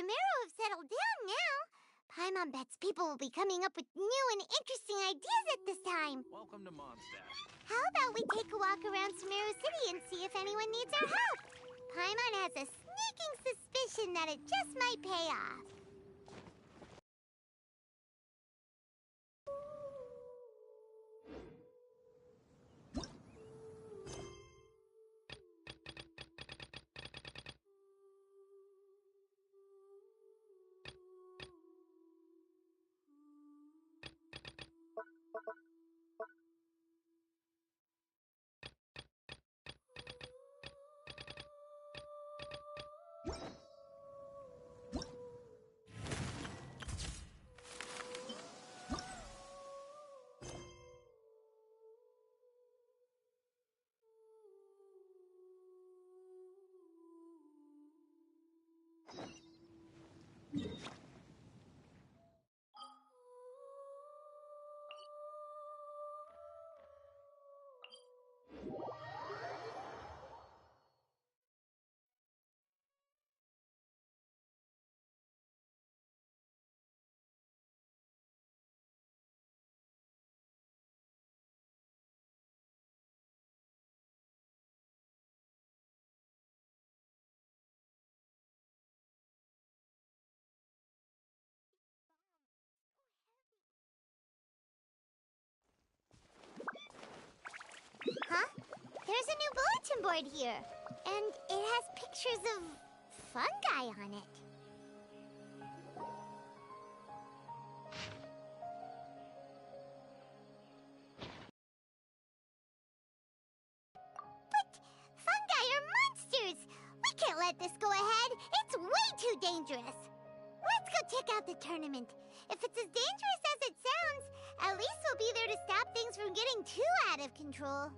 Sumeru have settled down now. Paimon bets people will be coming up with new and interesting ideas at this time. Welcome to Mondstadt. How about we take a walk around Sumeru City and see if anyone needs our help? Paimon has a sneaking suspicion that it just might pay off. Huh? There's a new bulletin board here. And it has pictures of fungi on it. But fungi are monsters! We can't let this go ahead. It's way too dangerous. Let's go check out the tournament. If it's as dangerous as it sounds, at least we'll be there to stop things from getting too out of control.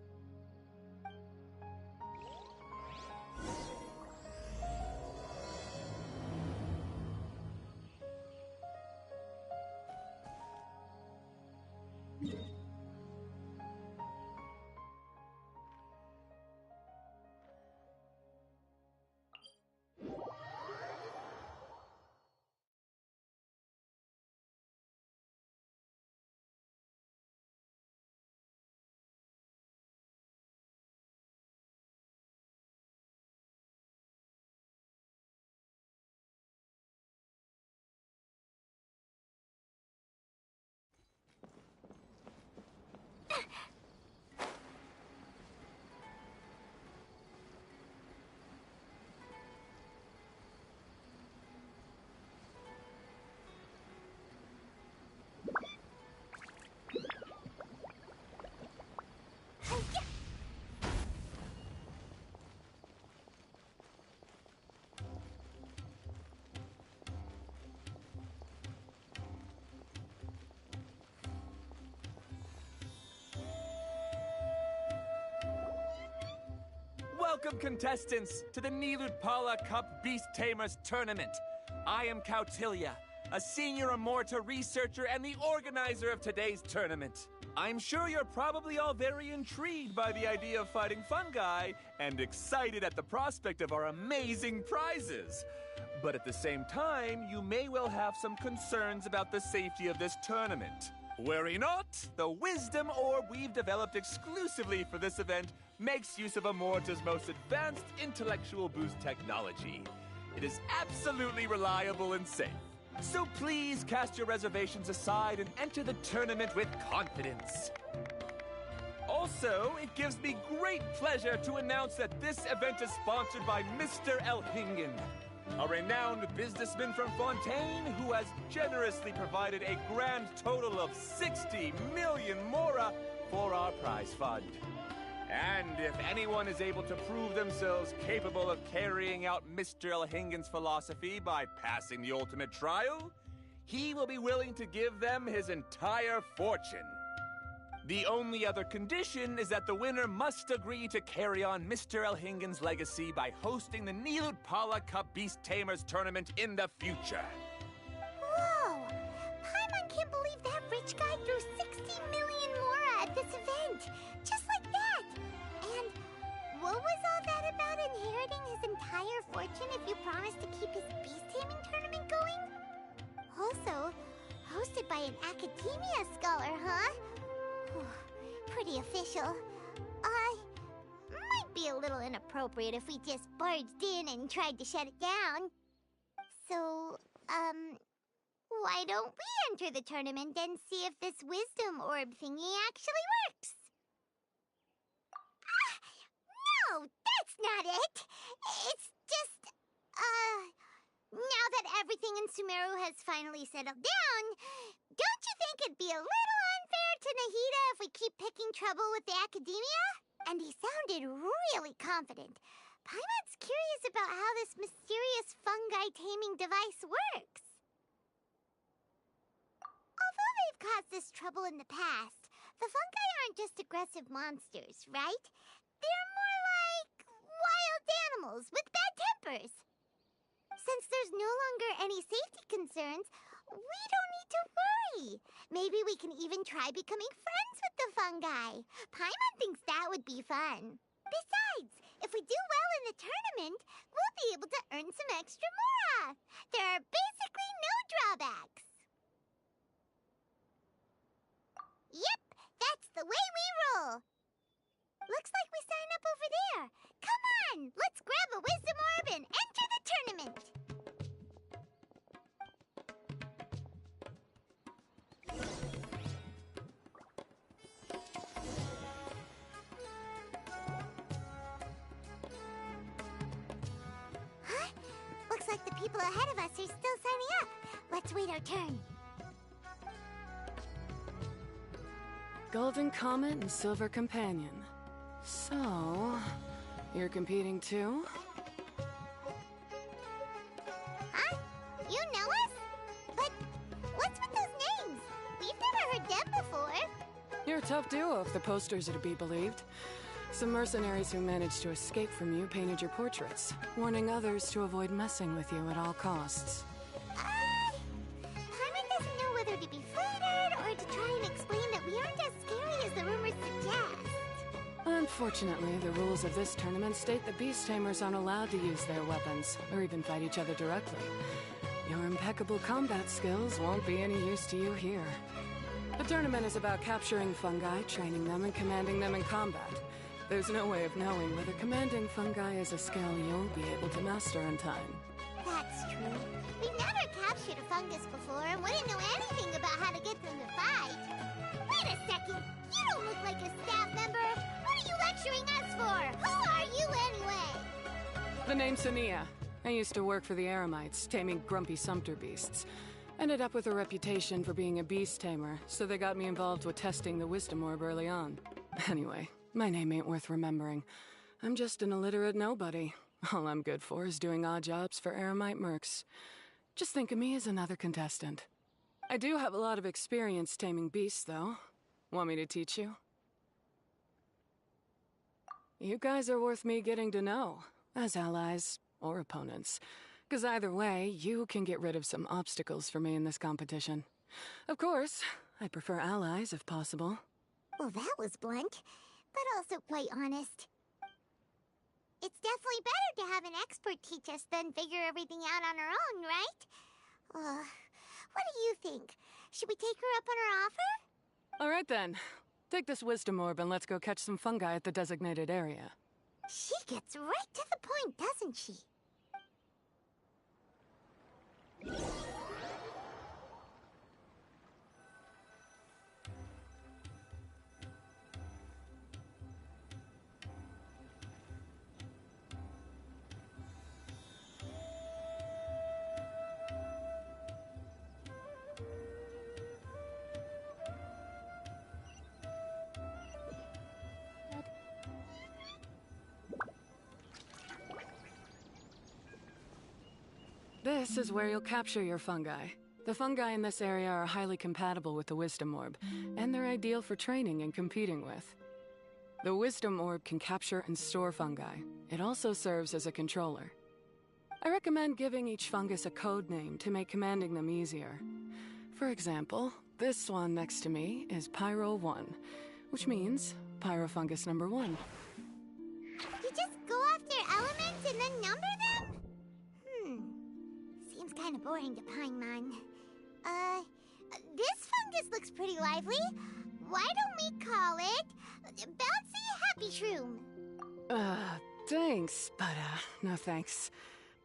Welcome, contestants, to the Niludpala Cup Beast Tamers Tournament. I am Cautilia, a senior Amorta researcher and the organizer of today's tournament. I'm sure you're probably all very intrigued by the idea of fighting fungi and excited at the prospect of our amazing prizes. But at the same time, you may well have some concerns about the safety of this tournament. Worry not, the wisdom orb we've developed exclusively for this event makes use of Amorta's most advanced intellectual boost technology. It is absolutely reliable and safe. So please cast your reservations aside and enter the tournament with confidence. Also, it gives me great pleasure to announce that this event is sponsored by Mr. Elhingen, a renowned businessman from Fontaine who has generously provided a grand total of 60 million mora for our prize fund. And if anyone is able to prove themselves capable of carrying out Mr. Elhingen's philosophy by passing the ultimate trial, he will be willing to give them his entire fortune. The only other condition is that the winner must agree to carry on Mr. Elhingen's legacy by hosting the Niludpala Cup Beast Tamers Tournament in the future. Whoa! Paimon can't believe that rich guy threw 60 million mora at this event. Just like that. And what was all that about inheriting his entire fortune if you promised to keep his beast taming tournament Also, hosted by an academia scholar, huh? Pretty official. Might be a little inappropriate if we just barged in and tried to shut it down. So, why don't we enter the tournament and see if this wisdom orb thingy actually works? No, that's not it! It's just, now that everything in Sumeru has finally settled down, don't you think it'd be a little unfair to Nahida if we keep picking trouble with the academia? And he sounded really confident. Paimon's curious about how this mysterious fungi taming device works. Although they've caused us trouble in the past, the fungi aren't just aggressive monsters, right? They're more like wild animals with bad tempers. Since there's no longer any safety concerns, we don't need to worry. Maybe we can even try becoming friends with the fungi. Paimon thinks that would be fun. Besides, if we do well in the tournament, we'll be able to earn some extra mora. There are basically no drawbacks. Yep, that's the way we roll. Looks like we sign up over there. Come on, let's grab a wisdom orb and enter the tournament. Huh? Looks like the people ahead of us are still signing up. Let's wait our turn. Golden Comet and Silver Companion. So, you're competing too? Huh? You know us? But what's with those names? We've never heard them before. You're a tough duo if the posters are to be believed. Some mercenaries who managed to escape from you painted your portraits, warning others to avoid messing with you at all costs. Paimon doesn't know whether to be flattered or to try and explain that we aren't as scary as the rumors suggest. Unfortunately, the rules of this tournament state that beast tamers aren't allowed to use their weapons, or even fight each other directly. Your impeccable combat skills won't be any use to you here. The tournament is about capturing fungi, training them, and commanding them in combat. There's no way of knowing whether commanding fungi is a skill you'll be able to master in time. That's true. We've never captured a fungus before and wouldn't know anything about how to get them to fight. Wait a second! You don't look like a staff member! What are you lecturing us for? Who are you anyway? The name's Sania. I used to work for the Eremites, taming grumpy sumpter beasts. Ended up with a reputation for being a beast tamer, so they got me involved with testing the wisdom orb early on. Anyway, my name ain't worth remembering. I'm just an illiterate nobody. All I'm good for is doing odd jobs for Eremite mercs. Just think of me as another contestant. I do have a lot of experience taming beasts, though. Want me to teach you? You guys are worth me getting to know, as allies or opponents. Because either way, you can get rid of some obstacles for me in this competition. Of course, I prefer allies if possible. Well, that was blunt, but also quite honest. It's definitely better to have an expert teach us than figure everything out on our own, right? What do you think? Should we take her up on her offer? All right then. Take this wisdom orb and let's go catch some fungi at the designated area. She gets right to the point, doesn't she? This is where you'll capture your fungi. The fungi in this area are highly compatible with the Wisdom Orb, and they're ideal for training and competing with. The Wisdom Orb can capture and store fungi. It also serves as a controller. I recommend giving each fungus a code name to make commanding them easier. For example, this one next to me is Pyro 1, which means Pyrofungus number 1. You just go off their elements and then number them? Seems kind of boring to Paimon. This fungus looks pretty lively. Why don't we call it Bouncy Happy Shroom? Thanks, but, no thanks.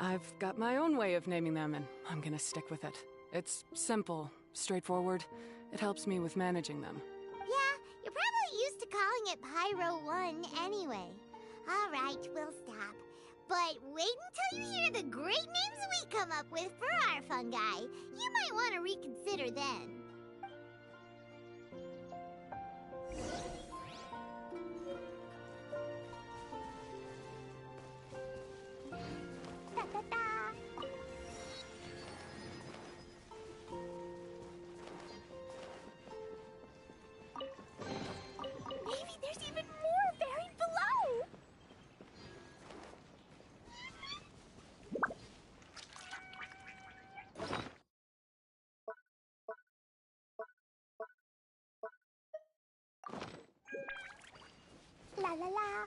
I've got my own way of naming them, and I'm gonna stick with it. It's simple, straightforward. It helps me with managing them. Yeah, you're probably used to calling it Pyro 1 anyway. All right, we'll stop. But wait until you hear the great names we come up with for our fungi. You might want to reconsider then. Da-da-da. Maybe there's even more buried below. La la la.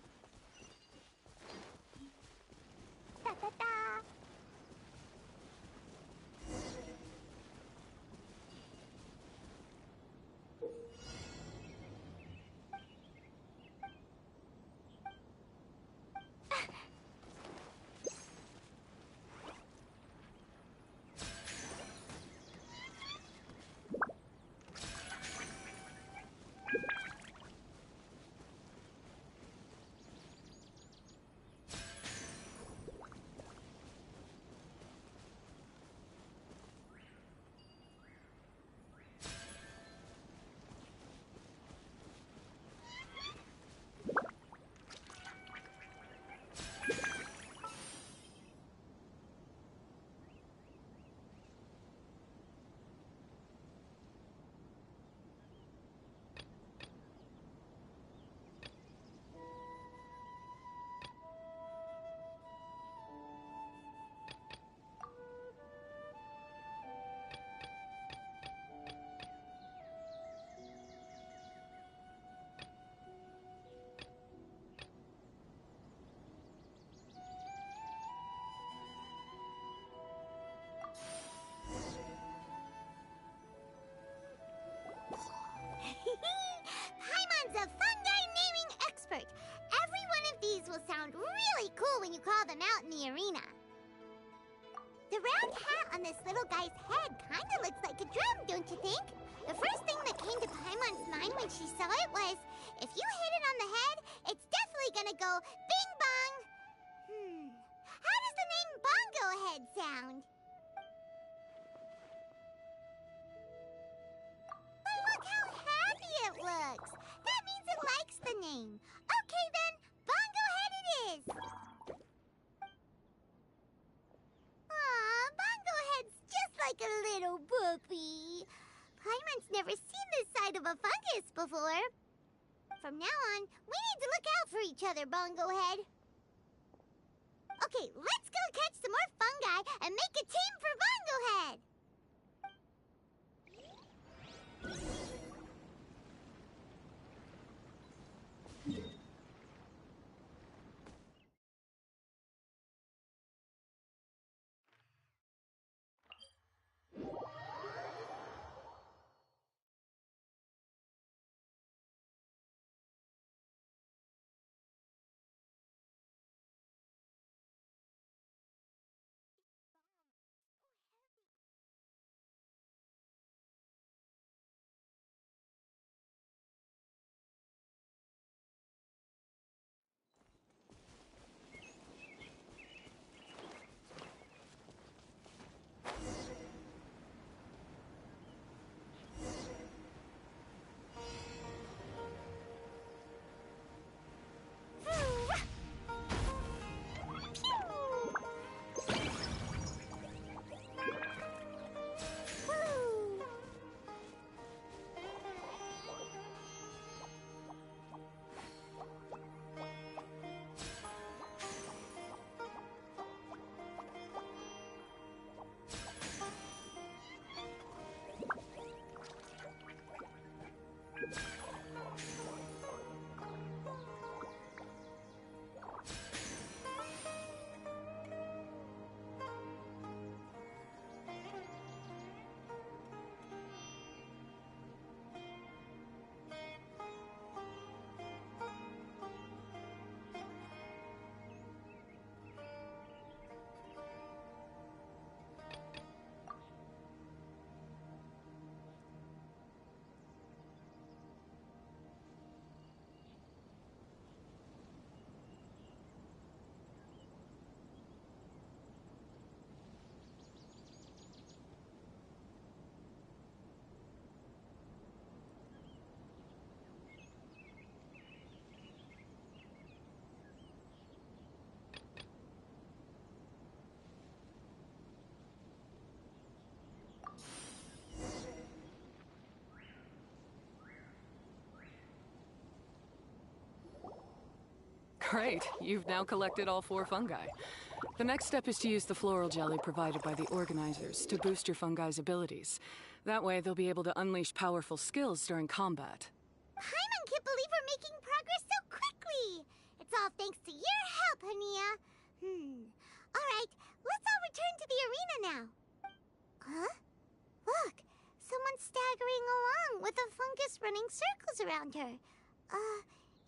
Da da da. Paimon's a fungi naming expert. Every one of these will sound really cool when you call them out in the arena. The round hat on this little guy's head kinda looks like a drum, don't you think? The first thing that came to Paimon's mind when she saw it was, if you hit it on the head, it's definitely gonna go bing bong. How does the name Bongo Head sound? But look how happy it looks. That means it likes the name. Okay then, Bongo Head it is. Aw, Bongo Head's just like a little puppy. Paimon's never seen this side of a fungus before. From now on, we need to look out for each other, Bongo Head. Okay, let's go catch some more fungi and make a team for Bongo Head. Great, you've now collected all 4 fungi. The next step is to use the floral jelly provided by the organizers to boost your fungi's abilities. That way, they'll be able to unleash powerful skills during combat. Paimon can't believe we're making progress so quickly! It's all thanks to your help, Hania. Alright, let's all return to the arena now. Huh? Look, someone's staggering along with a fungus running circles around her.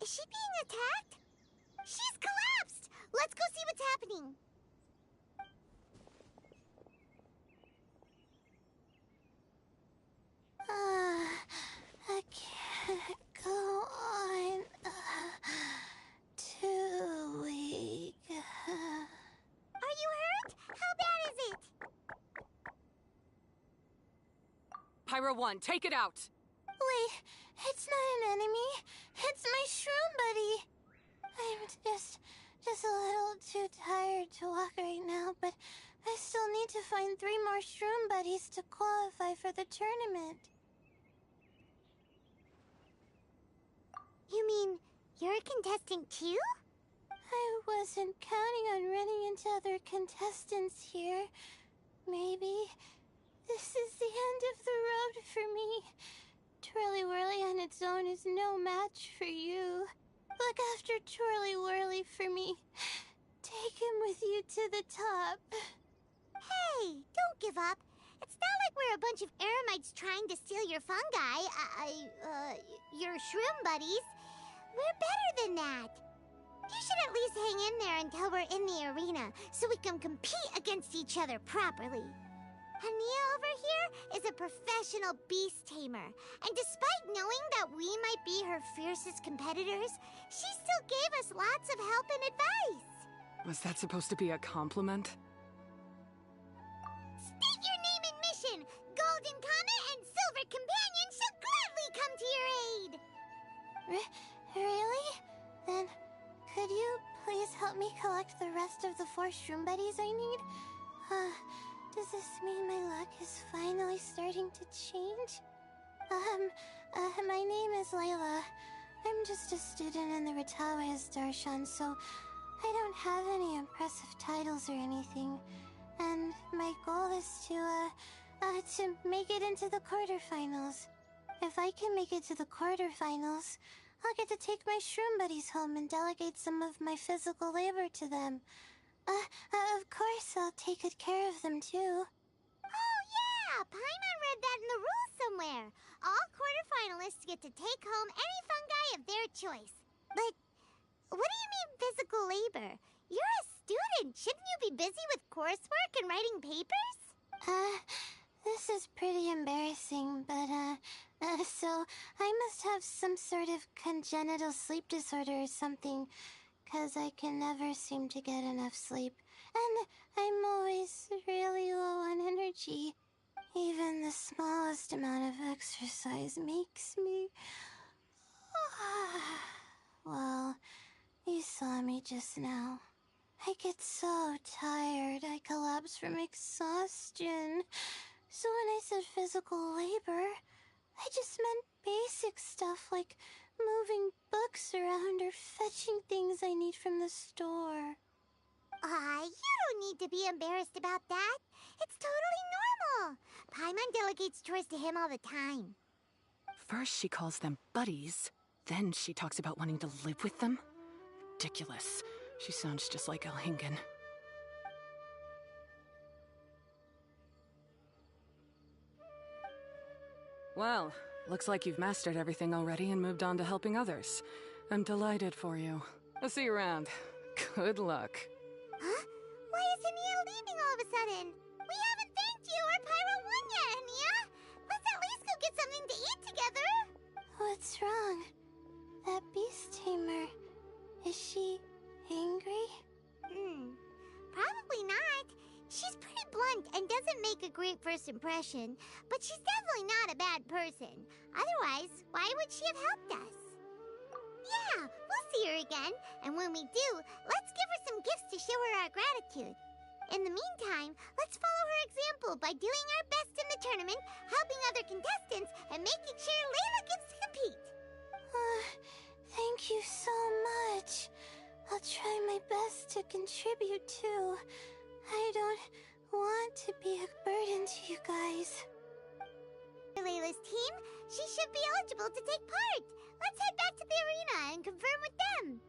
Is she being attacked? She's collapsed! Let's go see what's happening. I can't go on too weak. Are you hurt? How bad is it? Pyro 1, take it out! Wait, it's not an enemy. It's my shroom buddy. I'm just a little too tired to walk right now, but I still need to find 3 more shroom buddies to qualify for the tournament. You mean you're a contestant too? I wasn't counting on running into other contestants here. Maybe this is the end of the road for me. Twirly Whirly on its own is no match for you. Look after Twirly Whirly for me. Take him with you to the top. Hey, don't give up. It's not like we're a bunch of eremites trying to steal your fungi. Your shroom buddies. We're better than that. You should at least hang in there until we're in the arena, so we can compete against each other properly. Hania over here is a professional beast tamer, and despite knowing that we might be her fiercest competitors, she still gave us lots of help and advice. Was that supposed to be a compliment? State your name and mission. Golden Comet and Silver Companion shall gladly come to your aid. Really? Then could you please help me collect the rest of the 4 shroom buddies I need? Does this mean my luck is finally starting to change? My name is Layla. I'm just a student in the Ratawa's Darshan, so I don't have any impressive titles or anything. And my goal is to make it into the quarterfinals. If I can make it to the quarterfinals, I'll get to take my shroom buddies home and delegate some of my physical labor to them. Of course, I'll take good care of them, too. Oh, yeah! Paimon read that in the rules somewhere. All quarterfinalists get to take home any fungi of their choice. But what do you mean physical labor? You're a student. Shouldn't you be busy with coursework and writing papers? This is pretty embarrassing, but, so I must have some sort of congenital sleep disorder or something. 'Cause I can never seem to get enough sleep, and I'm always really low on energy. Even the smallest amount of exercise makes me... Well, you saw me just now. I get so tired, I collapse from exhaustion. So when I said physical labor, I just meant basic stuff like moving books around or fetching things I need from the store. You don't need to be embarrassed about that. It's totally normal. Paimon delegates chores to him all the time. First she calls them buddies, then she talks about wanting to live with them? Ridiculous. She sounds just like Elhingen. Well, looks like you've mastered everything already and moved on to helping others. I'm delighted for you. I'll see you around. Good luck. Huh? Why is Hania leaving all of a sudden? We haven't thanked you or Pyro 1 yet, Hania! Let's at least go get something to eat together! What's wrong? That beast tamer... Is she... angry? Probably not. She's pretty blunt and doesn't make a great first impression, but she's definitely not a bad person. Otherwise, why would she have helped us? Yeah, we'll see her again, and when we do, let's give her some gifts to show her our gratitude. In the meantime, let's follow her example by doing our best in the tournament, helping other contestants, and making sure Layla gets to compete. Thank you so much. I'll try my best to contribute too. I don't want to be a burden to you guys. Layla's team, she should be eligible to take part. Let's head back to the arena and confirm with them.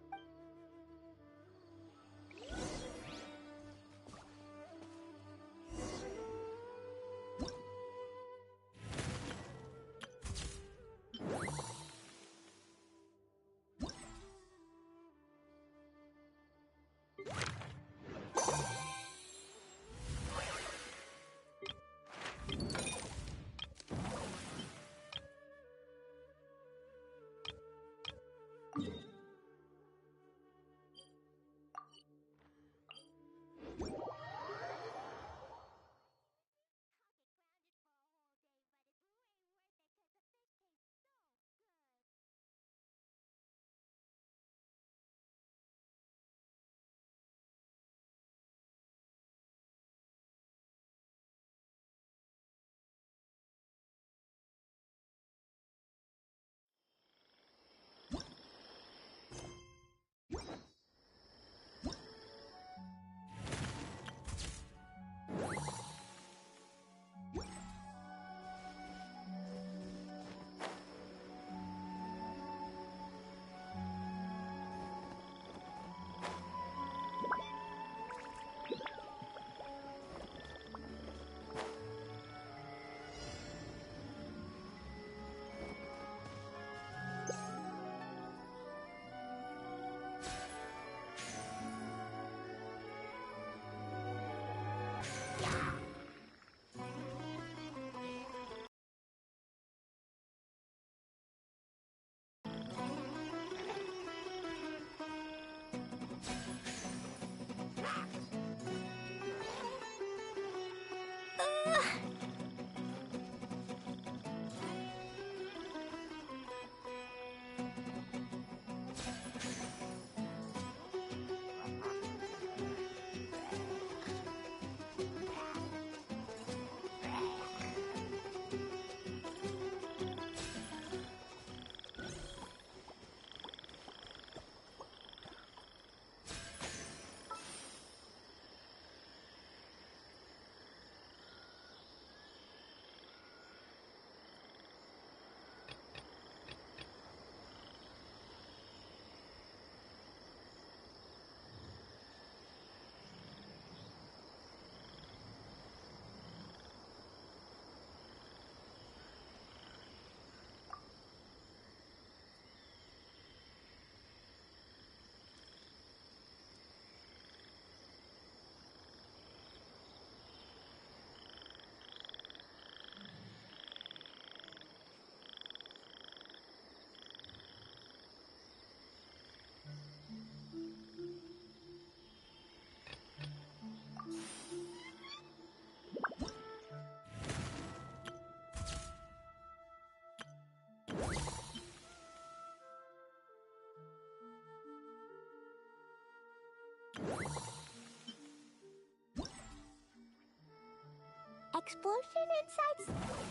Explosion inside.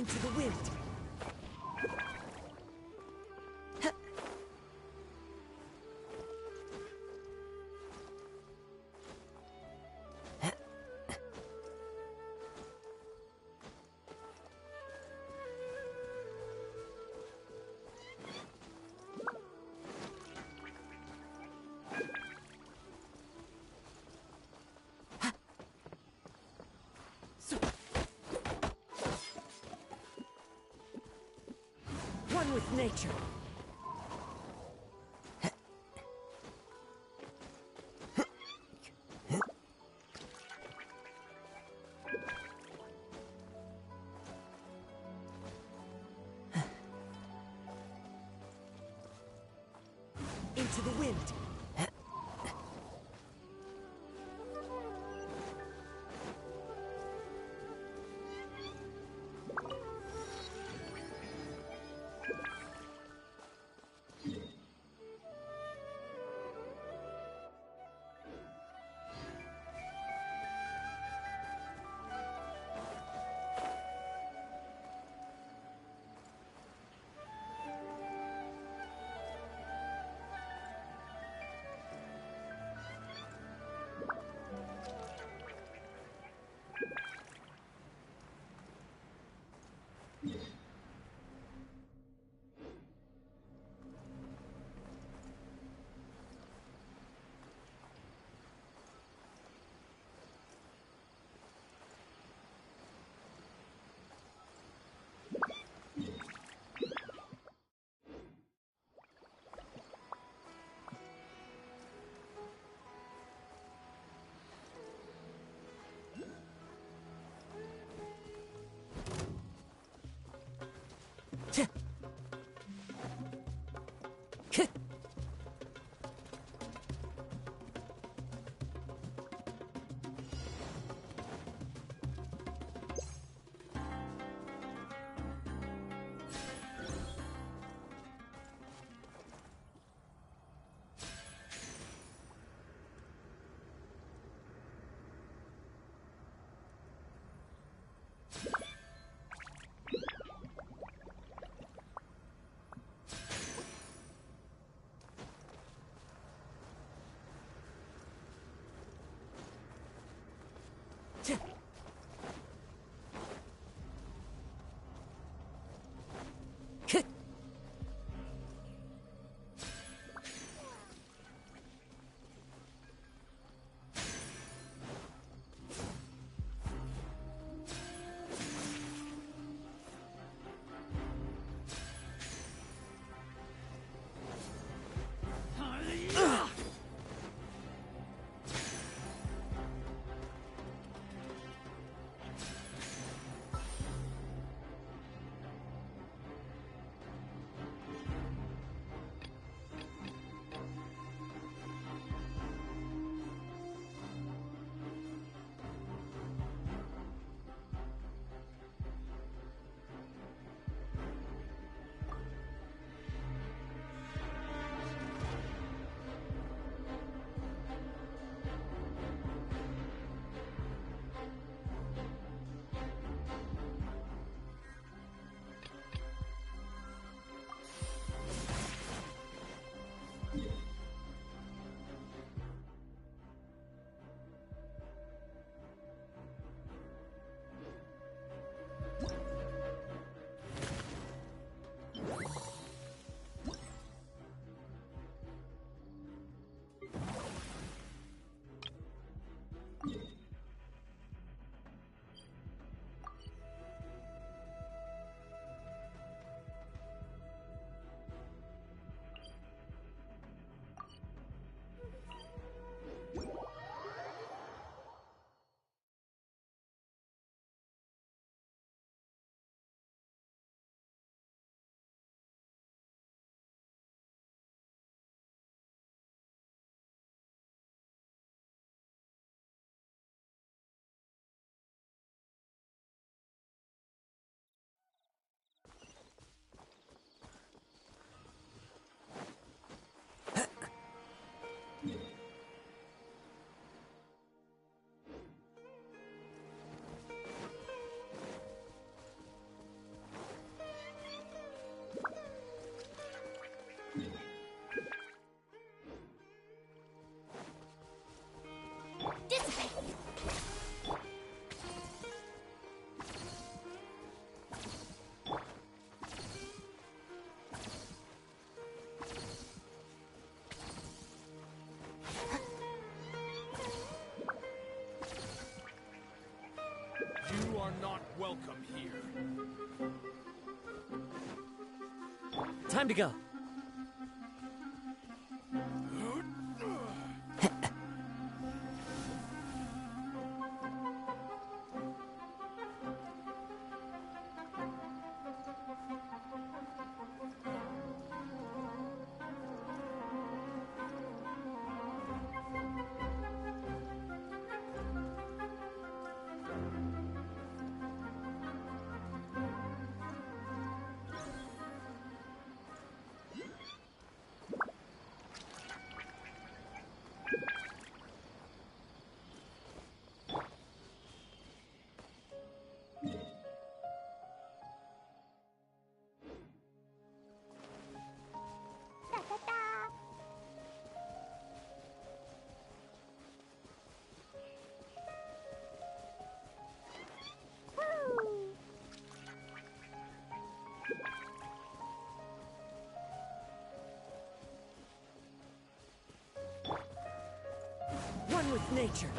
Into the wind. One with nature. Into the wind. welcome here. Time to go. One with nature.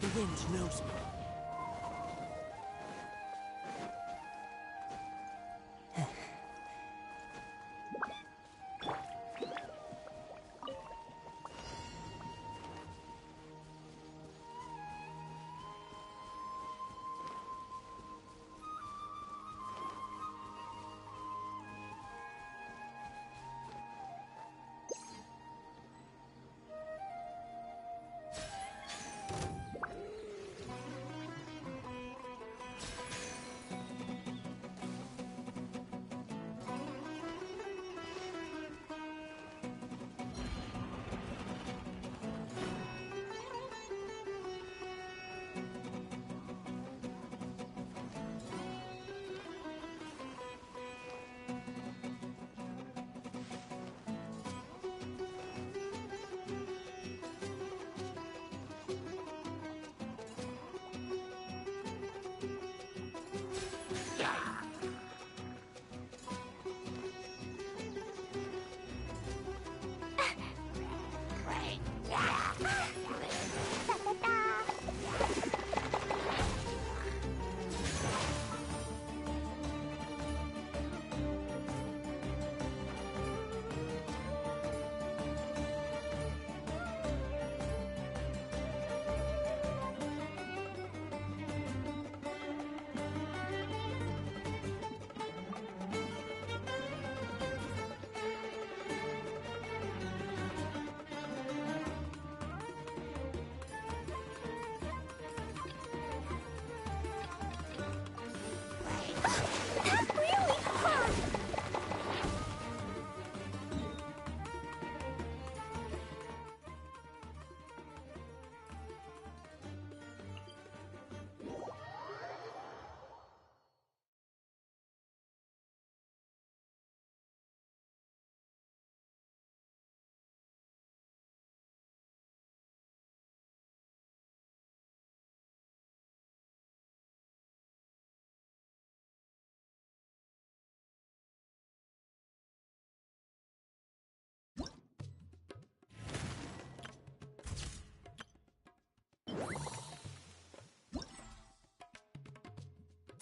The wind knows me.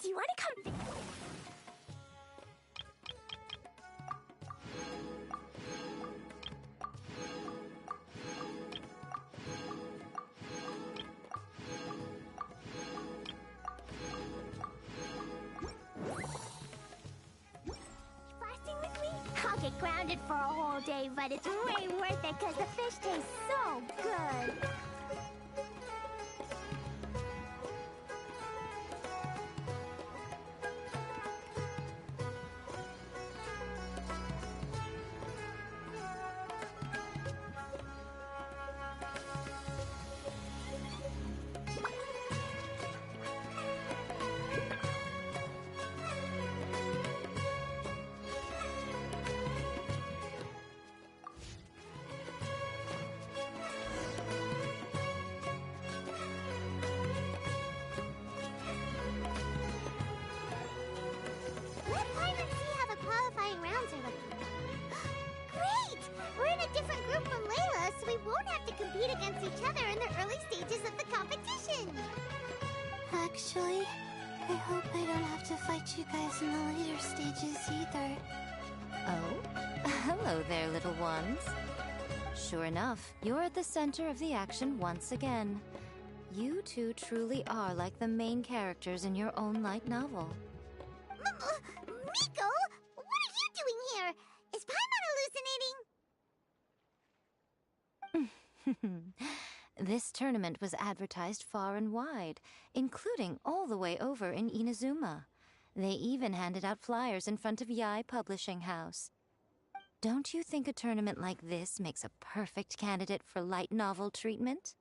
Do you want to come? might get grounded for a whole day, but it's way worth it because the fish tastes so good. Against each other in the early stages of the competition. Actually, I hope I don't have to fight you guys in the later stages either. Oh? Hello there, little ones. Sure enough, you're at the center of the action once again. You two truly are like the main characters in your own light novel. Miko? What are you doing here? Is Paimon hallucinating? This tournament was advertised far and wide, including all the way over in Inazuma. They even handed out flyers in front of Yae Publishing House. Don't you think a tournament like this makes a perfect candidate for light novel treatment?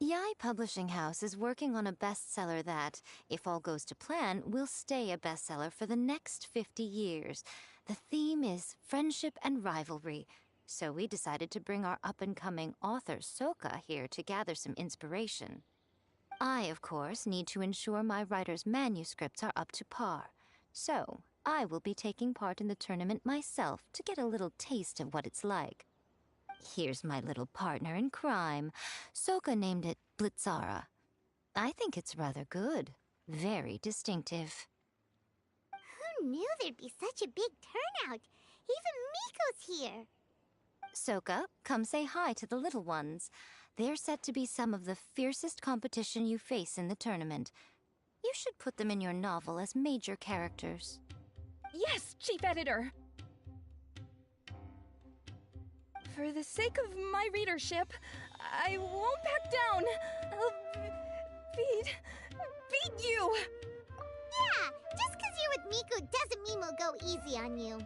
Yae Publishing House is working on a bestseller that, if all goes to plan, will stay a bestseller for the next 50 years. The theme is friendship and rivalry, so we decided to bring our up-and-coming author Soka here to gather some inspiration. I, of course, need to ensure my writer's manuscripts are up to par, so I will be taking part in the tournament myself to get a little taste of what it's like. Here's my little partner in crime. Soka named it Blitzara. I think it's rather good. Very distinctive. Who knew there'd be such a big turnout? Even Miko's here. Soka, come say hi to the little ones. They're set to be some of the fiercest competition you face in the tournament. You should put them in your novel as major characters. Yes, Chief Editor! For the sake of my readership, I won't back down. I'll beat you! Yeah, just because you're with Miko doesn't mean we'll go easy on you.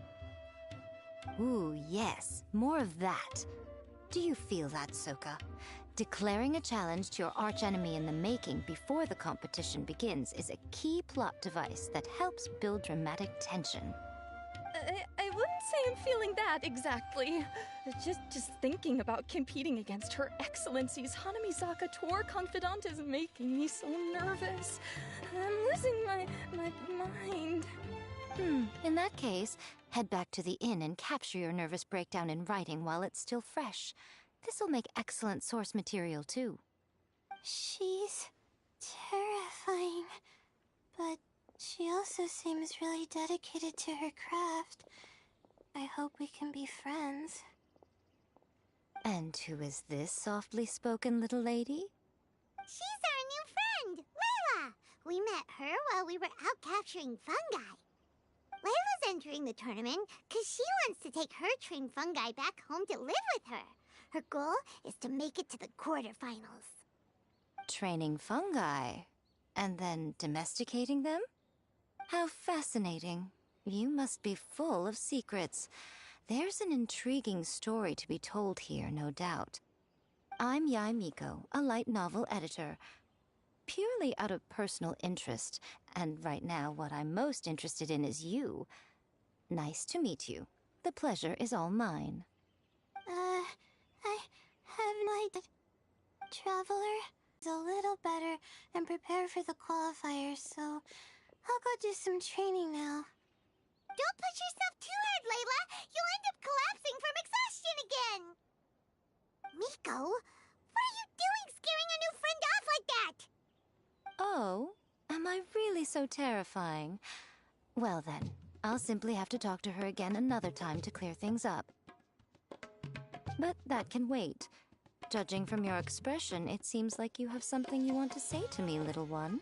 Ooh, yes, more of that. Do you feel that, Soka? Declaring a challenge to your archenemy in the making before the competition begins is a key plot device that helps build dramatic tension. I wouldn't say I'm feeling that exactly. Just thinking about competing against Her Excellency's Hanamizaka tour confidant is making me so nervous. I'm losing my mind. In that case, head back to the inn and capture your nervous breakdown in writing while it's still fresh. This'll make excellent source material, too. She's terrifying, but she also seems really dedicated to her craft. I hope we can be friends. And who is this softly spoken little lady? She's our new friend, Layla. We met her while we were out capturing fungi. Layla's entering the tournament because she wants to take her trained fungi back home to live with her. Her goal is to make it to the quarterfinals. Training fungi, and then domesticating them? How fascinating. You must be full of secrets. There's an intriguing story to be told here, no doubt. I'm Yae Miko, a light novel editor. Purely out of personal interest, and right now what I'm most interested in is you. Nice to meet you. The pleasure is all mine. I have my traveler is a little better and prepare for the qualifiers, so I'll go do some training now. Don't push yourself too hard, Layla. You'll end up collapsing from exhaustion again. Miko, what are you doing scaring a new friend off like that? Oh, am I really so terrifying? Well then, I'll simply have to talk to her again another time to clear things up. But that can wait. Judging from your expression, it seems like you have something you want to say to me, little one.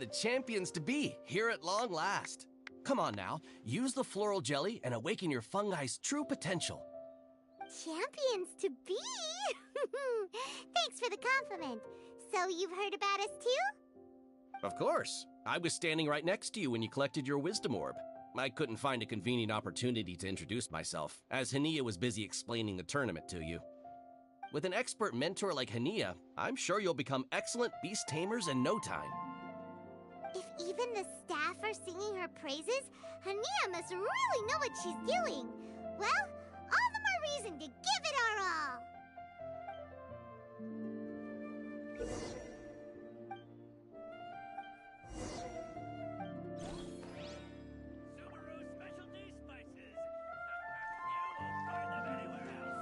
the champions to be, here at long last. Come on now, use the floral jelly and awaken your fungi's true potential. Champions to be? Thanks for the compliment. So you've heard about us too? Of course. I was standing right next to you when you collected your wisdom orb. I couldn't find a convenient opportunity to introduce myself, as Hania was busy explaining the tournament to you. With an expert mentor like Hania, I'm sure you'll become excellent beast tamers in no time. If even the staff are singing her praises, Hania must really know what she's doing. Well, all the more reason to give it our all. Subaru Specialty Spices. You won't find them anywhere else.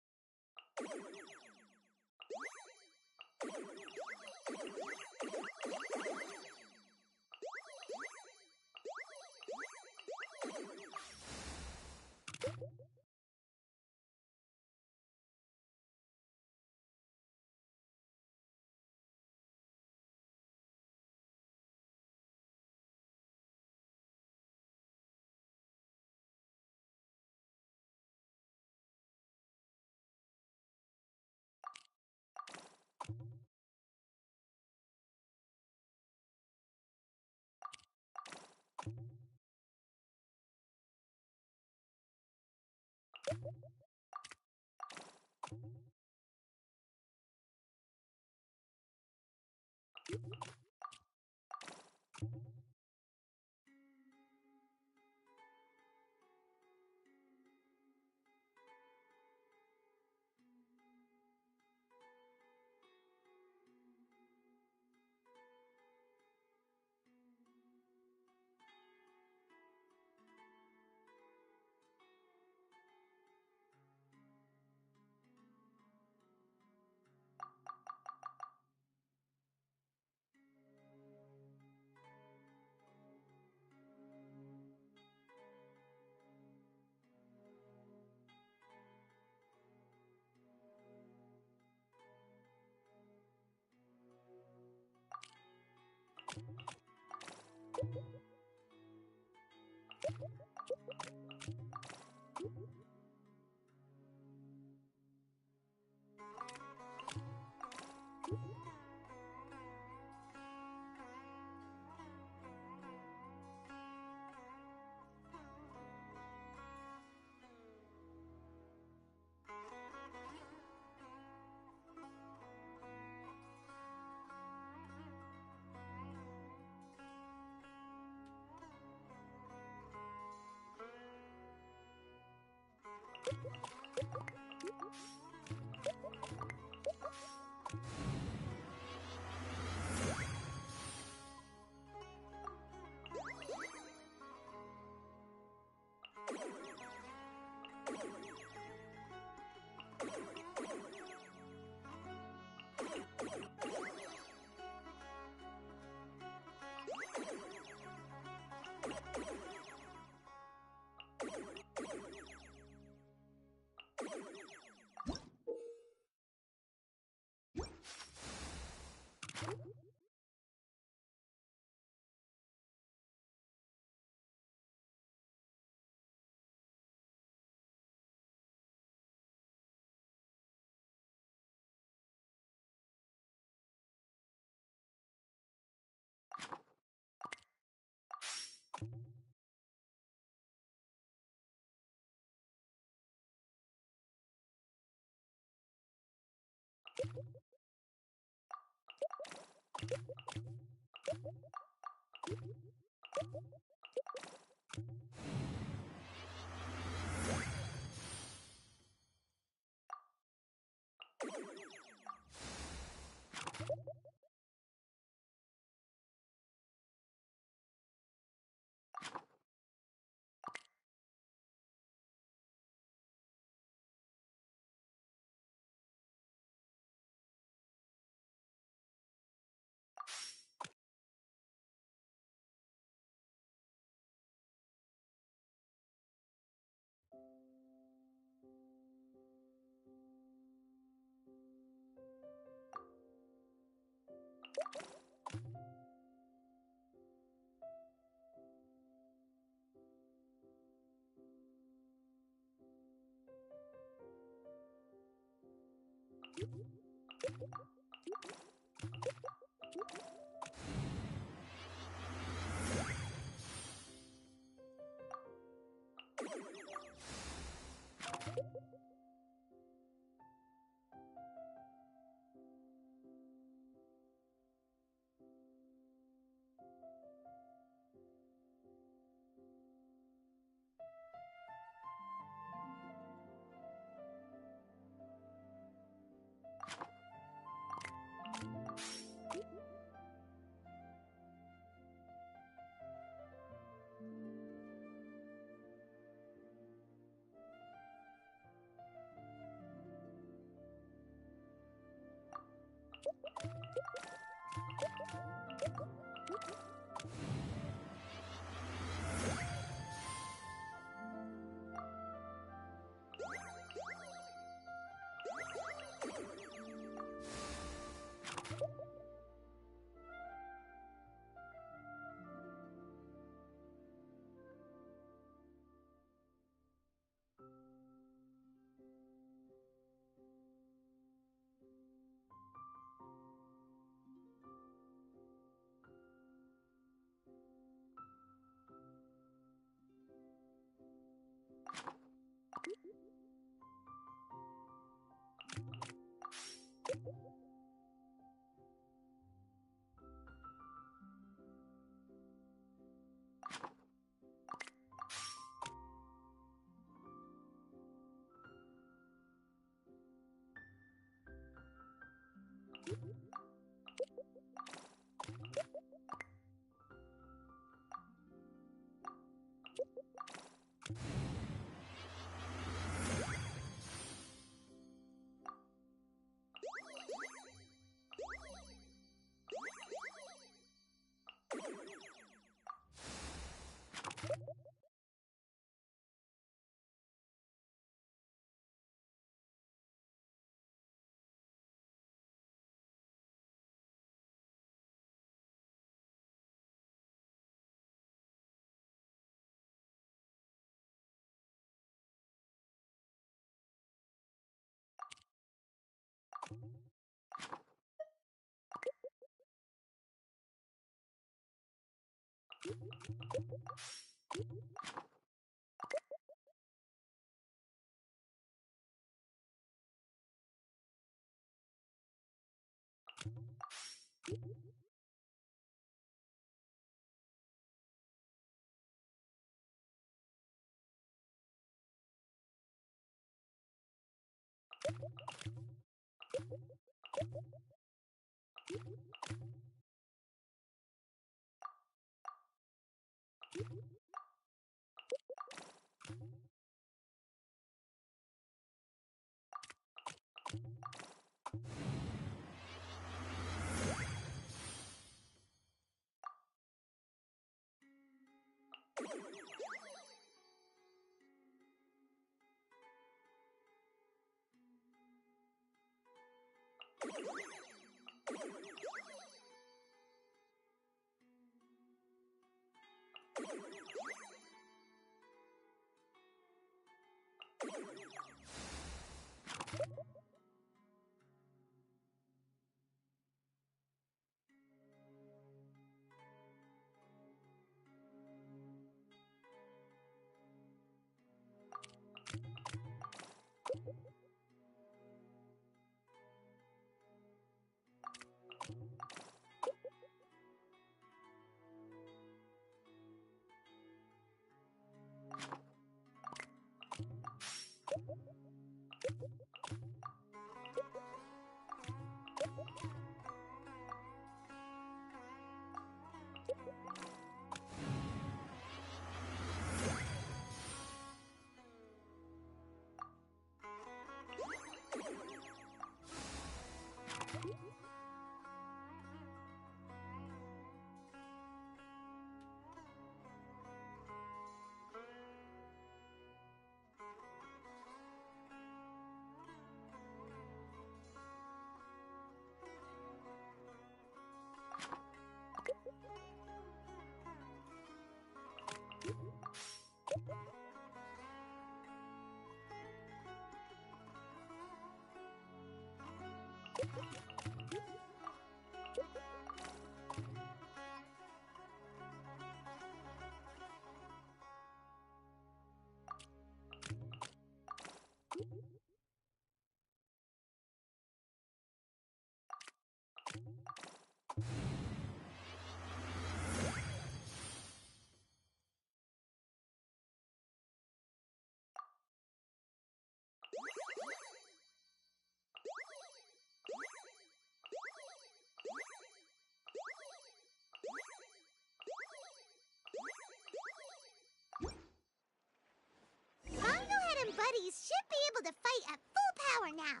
Bongohead and Buddies should be able to fight at full power now.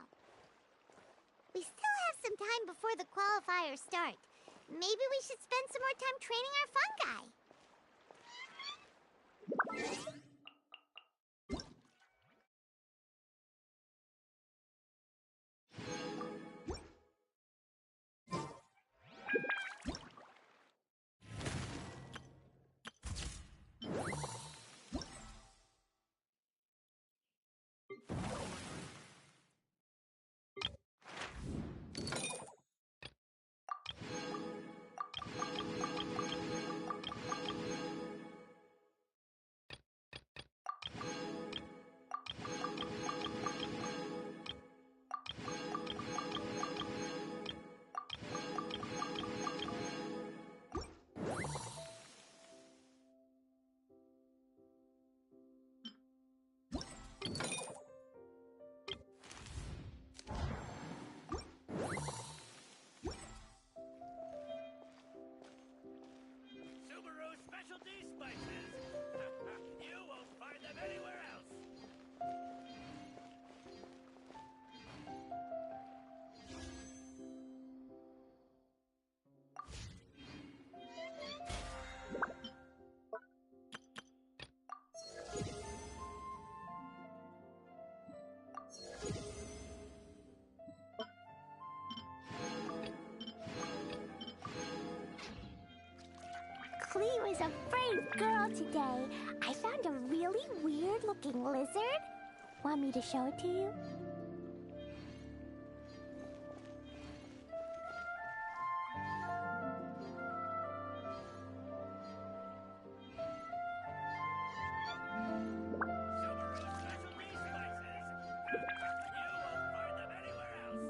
We still have some time before the qualifiers start. Maybe we should spend some more time training our fun guy. Subaru specialty spices. You won't find them anywhere else. Clea was a brave girl today. I found a really weird-looking lizard. Want me to show it to you? Subaru specialty spices. You won't find them anywhere else.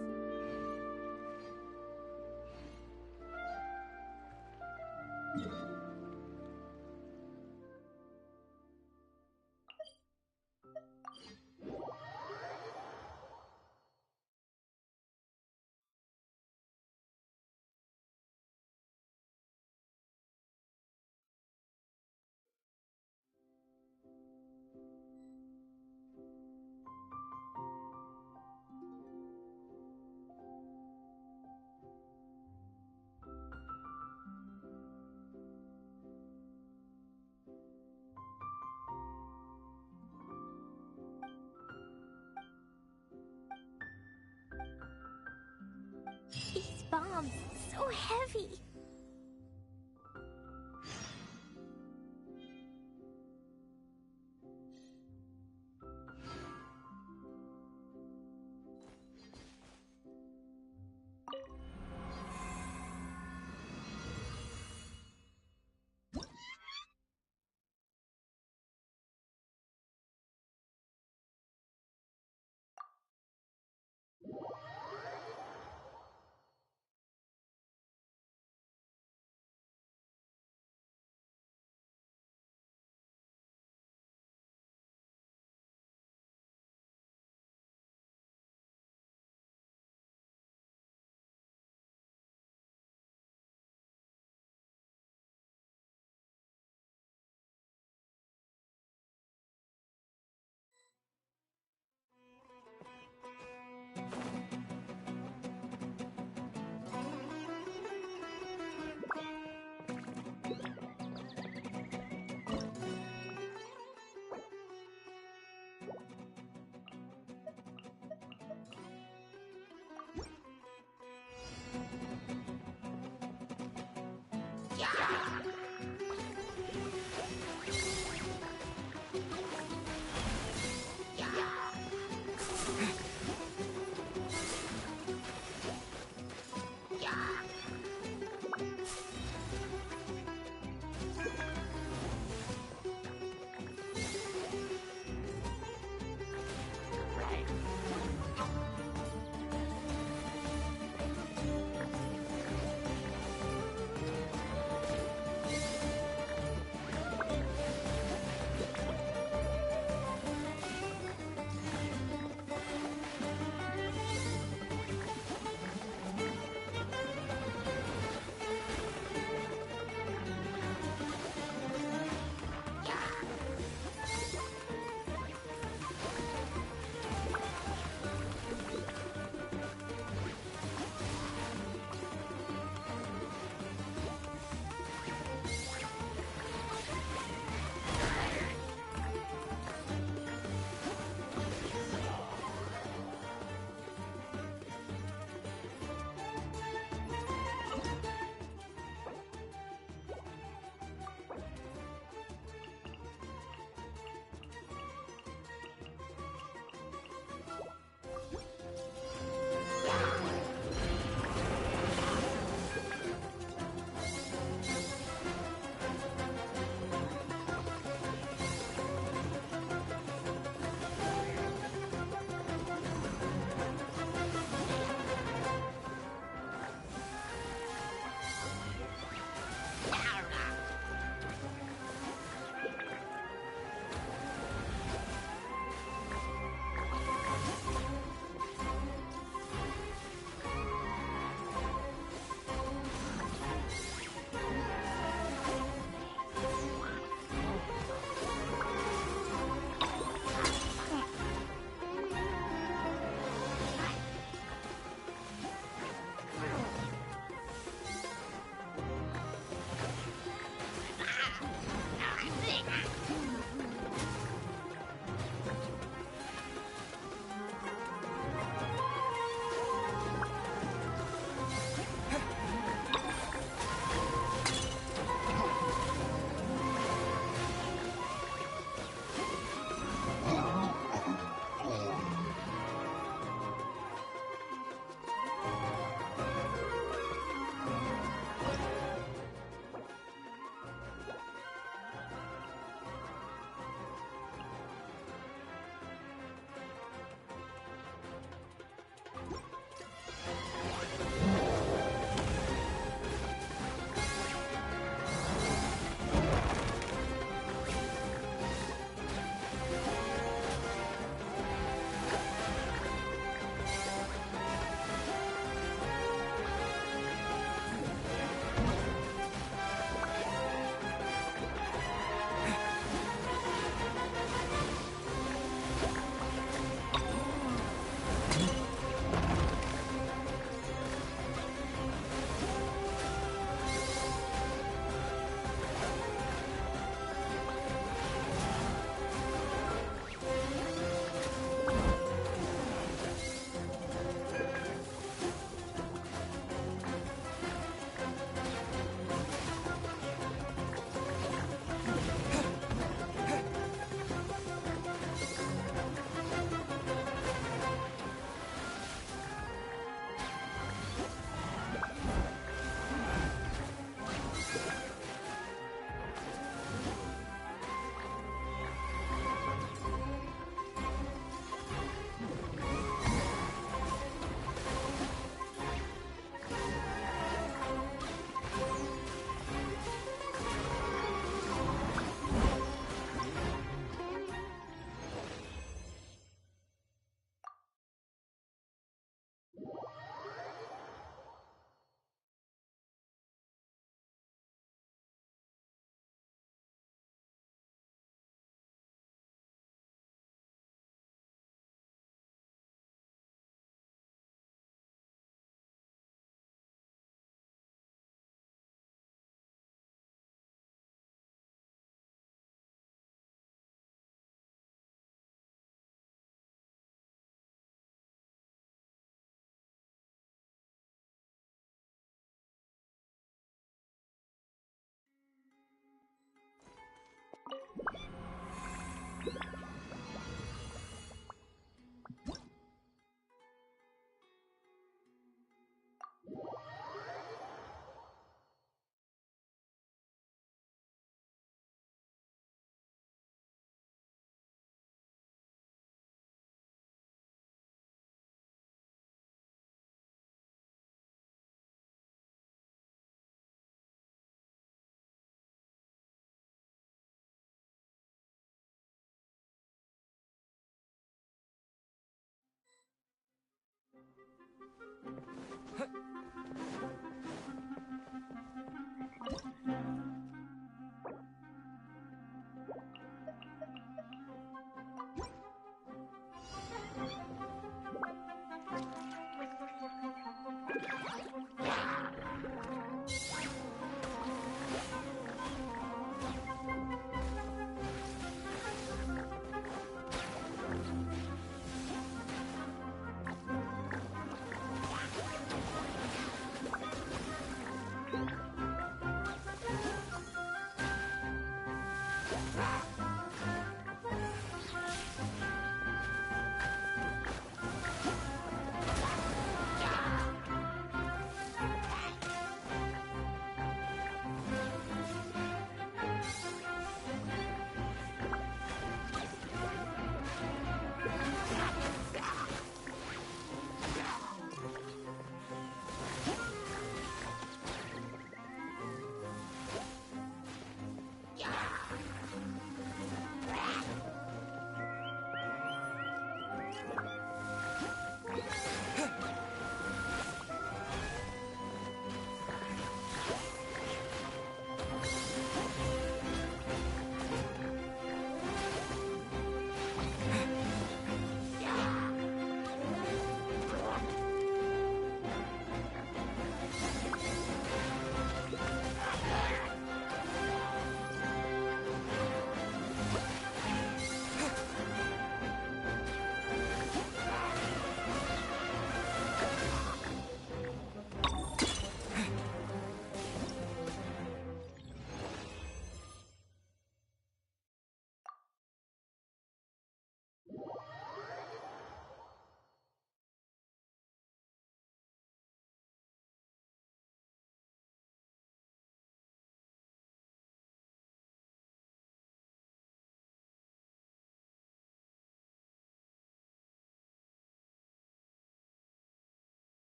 These bombs, so heavy.